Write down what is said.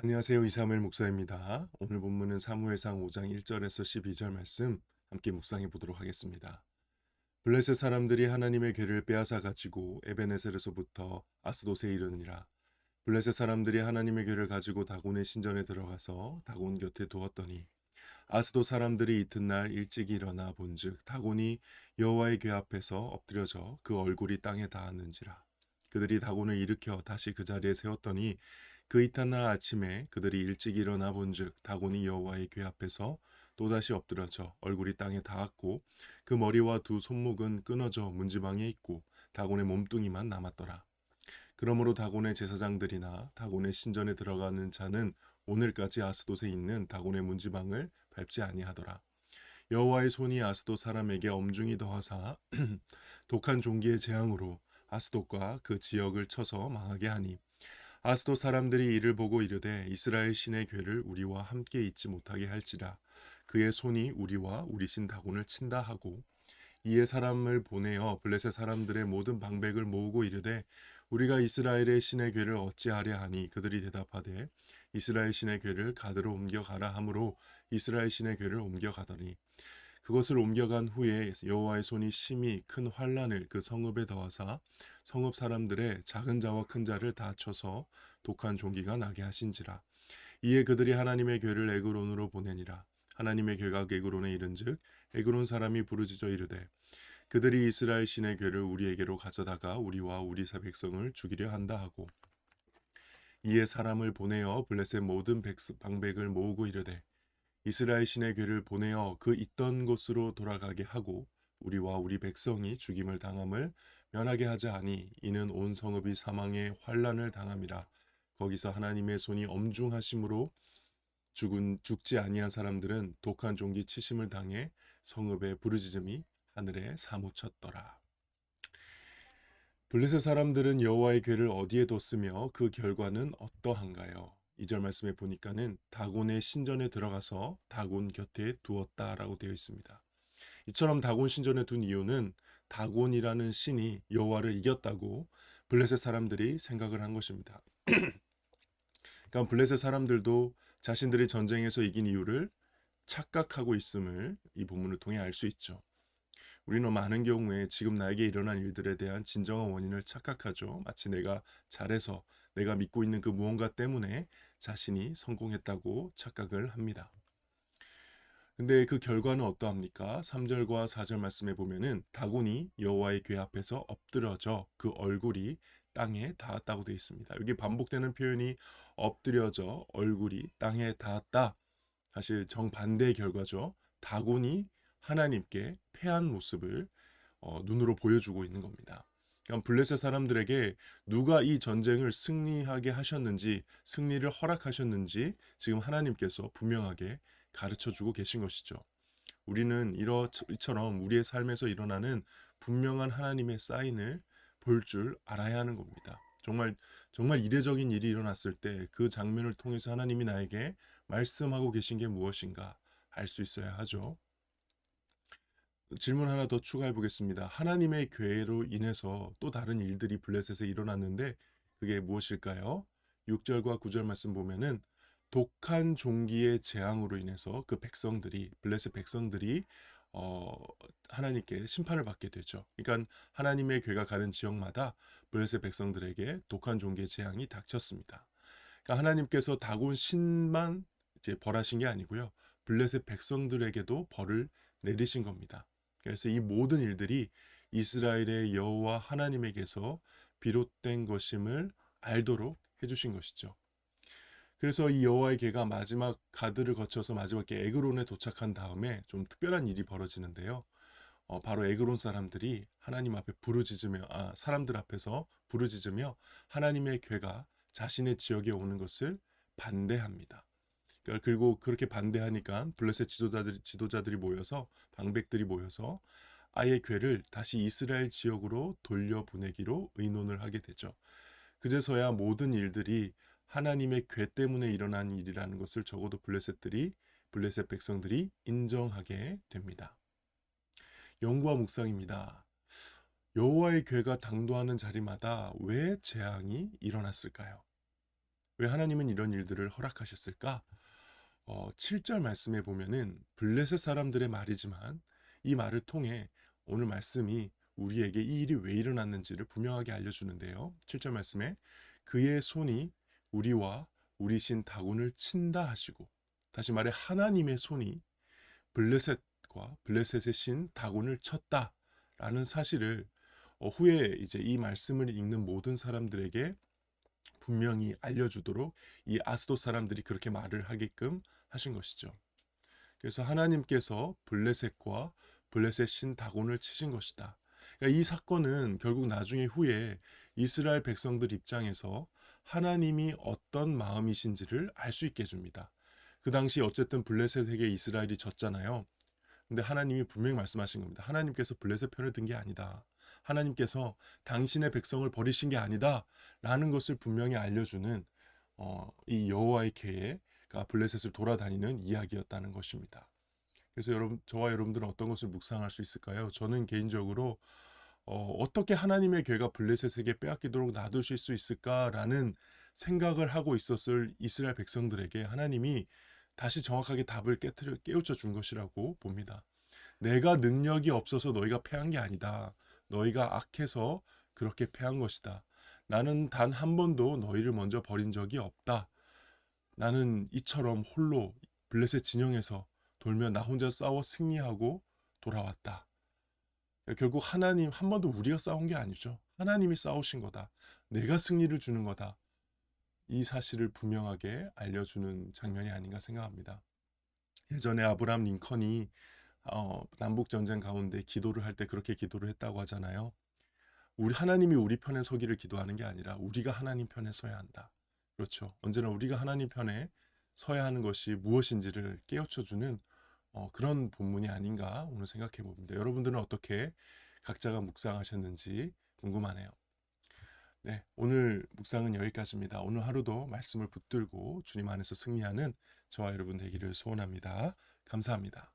안녕하세요. 이사무엘 목사입니다. 오늘 본문은 사무엘상 5장 1절에서 12절 말씀 함께 묵상해 보도록 하겠습니다. 블레셋 사람들이 하나님의 궤를 빼앗아 가지고 에베네셀에서부터 아스돗에 이르니라. 블레셋 사람들이 하나님의 궤를 가지고 다곤의 신전에 들어가서 다곤 곁에 두었더니 아스돗 사람들이 이튿날 일찍 일어나 본즉 다곤이 여호와의 궤 앞에서 엎드려져 그 얼굴이 땅에 닿았는지라. 그들이 다곤을 일으켜 다시 그 자리에 세웠더니 그 이튿날 아침에 그들이 일찍 일어나 본즉 다곤이 여호와의 궤 앞에서 또다시 엎드려져 얼굴이 땅에 닿았고 그 머리와 두 손목은 끊어져 문지방에 있고 다곤의 몸뚱이만 남았더라. 그러므로 다곤의 제사장들이나 다곤의 신전에 들어가는 자는 오늘까지 아스돗에 있는 다곤의 문지방을 밟지 아니하더라. 여호와의 손이 아스돗 사람에게 엄중히 더하사 독한 종기의 재앙으로 아스돗과 그 지역을 쳐서 망하게 하니 아스돗 사람들이 이를 보고 이르되 이스라엘 신의 궤를 우리와 함께 있지 못하게 할지라. 그의 손이 우리와 우리 신 다곤을 친다 하고 이에 사람을 보내어 블레셋 사람들의 모든 방백을 모으고 이르되 우리가 이스라엘의 신의 궤를 어찌하랴 하니 그들이 대답하되 이스라엘 신의 궤를 가드로 옮겨가라 하므로 이스라엘 신의 궤를 옮겨가더니 그것을 옮겨간 후에 여호와의 손이 심히 큰 환란을 그 성읍에 더하사 성읍 사람들의 작은 자와 큰 자를 다 쳐서 독한 종기가 나게 하신지라. 이에 그들이 하나님의 궤를 에그론으로 보내니라. 하나님의 궤가 에그론에 이른즉 에그론 사람이 부르짖어 이르되 그들이 이스라엘 신의 궤를 우리에게로 가져다가 우리와 우리 사 백성을 죽이려 한다 하고 이에 사람을 보내어 블레셋 모든 방백을 모으고 이르되 이스라엘 신의 궤를 보내어 그 있던 곳으로 돌아가게 하고 우리와 우리 백성이 죽임을 당함을 면하게 하자 하니 이는 온 성읍이 사망의 환란을 당함이라. 거기서 하나님의 손이 엄중하심으로 죽지 아니한 사람들은 독한 종기 치심을 당해 성읍의 부르짖음이 하늘에 사무쳤더라. 블레셋 사람들은 여호와의 궤를 어디에 뒀으며 그 결과는 어떠한가요? 2절 말씀에 보니까는 다곤의 신전에 들어가서 다곤 곁에 두었다라고 되어 있습니다. 이처럼 다곤 신전에 둔 이유는 다곤이라는 신이 여호와를 이겼다고 블레셋 사람들이 생각을 한 것입니다. 그러니까 블레셋 사람들도 자신들이 전쟁에서 이긴 이유를 착각하고 있음을 이 본문을 통해 알 수 있죠. 우리는 많은 경우에 지금 나에게 일어난 일들에 대한 진정한 원인을 착각하죠. 마치 내가 잘해서 내가 믿고 있는 그 무언가 때문에 자신이 성공했다고 착각을 합니다. 근데 그 결과는 어떠합니까? 3절과 4절 말씀에 보면은 다곤이 여호와의 궤 앞에서 엎드려져 그 얼굴이 땅에 닿았다고 되어 있습니다. 여기 반복되는 표현이 엎드려져 얼굴이 땅에 닿았다. 사실 정반대의 결과죠. 다곤이 하나님께 패한 모습을 눈으로 보여주고 있는 겁니다. 그러니까 블레셋 사람들에게 누가 이 전쟁을 승리하게 하셨는지, 승리를 허락하셨는지 지금 하나님께서 분명하게 가르쳐 주고 계신 것이죠. 우리는 이처럼 우리의 삶에서 일어나는 분명한 하나님의 사인을 볼 줄 알아야 하는 겁니다. 정말 이례적인 일이 일어났을 때 그 장면을 통해서 하나님이 나에게 말씀하고 계신 게 무엇인가 알 수 있어야 하죠. 질문 하나 더 추가해 보겠습니다. 하나님의 괴로 인해서 또 다른 일들이 블레셋에 일어났는데 그게 무엇일까요? 6절과 9절 말씀 보면은 독한 종기의 재앙으로 인해서 그 백성들이 블레셋 백성들이 어, 하나님께 심판을 받게 되죠. 그러니까 하나님의 괴가 가는 지역마다 블레셋 백성들에게 독한 종기의 재앙이 닥쳤습니다. 그러니까 하나님께서 다곤 신만 이제 벌하신 게 아니고요. 블레셋 백성들에게도 벌을 내리신 겁니다. 그래서 이 모든 일들이 이스라엘의 여호와 하나님에게서 비롯된 것임을 알도록 해주신 것이죠. 그래서 이 여호와의 궤가 마지막 가드를 거쳐서 마지막에 에그론에 도착한 다음에 좀 특별한 일이 벌어지는데요. 바로 에그론 사람들이 하나님 앞에 사람들 앞에서 부르짖으며 하나님의 궤가 자신의 지역에 오는 것을 반대합니다. 그리고 그렇게 반대하니까 블레셋 지도자들이 모여서 방백들이 모여서 아예 궤를 다시 이스라엘 지역으로 돌려보내기로 의논을 하게 되죠. 그제서야 모든 일들이 하나님의 궤 때문에 일어난 일이라는 것을 적어도 블레셋 백성들이 인정하게 됩니다. 연구와 묵상입니다. 여호와의 궤가 당도하는 자리마다 왜 재앙이 일어났을까요? 왜 하나님은 이런 일들을 허락하셨을까? 7절 말씀에 보면은 블레셋 사람들의 말이지만 이 말을 통해 오늘 말씀이 우리에게 이 일이 왜 일어났는지를 분명하게 알려주는데요. 7절 말씀에 그의 손이 우리와 우리 신 다곤을 친다 하시고, 다시 말해 하나님의 손이 블레셋과 블레셋의 신 다곤을 쳤다라는 사실을 후에 이제 이 말씀을 읽는 모든 사람들에게 분명히 알려주도록 이 아스도 사람들이 그렇게 말을 하게끔 하신 것이죠. 그래서 하나님께서 블레셋과 블레셋 신 다곤을 치신 것이다. 그러니까 이 사건은 결국 나중에 후에 이스라엘 백성들 입장에서 하나님이 어떤 마음이신지를 알 수 있게 해줍니다. 그 당시 어쨌든 블레셋에게 이스라엘이 졌잖아요. 근데 하나님이 분명히 말씀하신 겁니다. 하나님께서 블레셋 편을 든 게 아니다. 하나님께서 당신의 백성을 버리신 게 아니다. 라는 것을 분명히 알려주는 이 여호와의 계가 블레셋을 돌아다니는 이야기였다는 것입니다. 그래서 저와 여러분들은 어떤 것을 묵상할 수 있을까요? 저는 개인적으로 어떻게 하나님의 계가 블레셋에게 빼앗기도록 놔두실 수 있을까라는 생각을 하고 있었을 이스라엘 백성들에게 하나님이 다시 정확하게 답을 깨우쳐 준 것이라고 봅니다. 내가 능력이 없어서 너희가 패한 게 아니다. 너희가 악해서 그렇게 패한 것이다. 나는 단 한 번도 너희를 먼저 버린 적이 없다. 나는 이처럼 홀로 블레셋 진영에서 돌며 나 혼자 싸워 승리하고 돌아왔다. 결국 하나님, 한 번도 우리가 싸운 게 아니죠. 하나님이 싸우신 거다. 내가 승리를 주는 거다. 이 사실을 분명하게 알려주는 장면이 아닌가 생각합니다. 예전에 아브라함 링컨이 남북 전쟁 가운데 기도를 할 때 그렇게 기도를 했다고 하잖아요. 우리 하나님이 우리 편에 서기를 기도하는 게 아니라 우리가 하나님 편에 서야 한다. 그렇죠. 언제나 우리가 하나님 편에 서야 하는 것이 무엇인지를 깨우쳐주는 그런 본문이 아닌가 오늘 생각해 봅니다. 여러분들은 어떻게 각자가 묵상하셨는지 궁금하네요. 네, 오늘 묵상은 여기까지입니다. 오늘 하루도 말씀을 붙들고 주님 안에서 승리하는 저와 여러분 되기를 소원합니다. 감사합니다.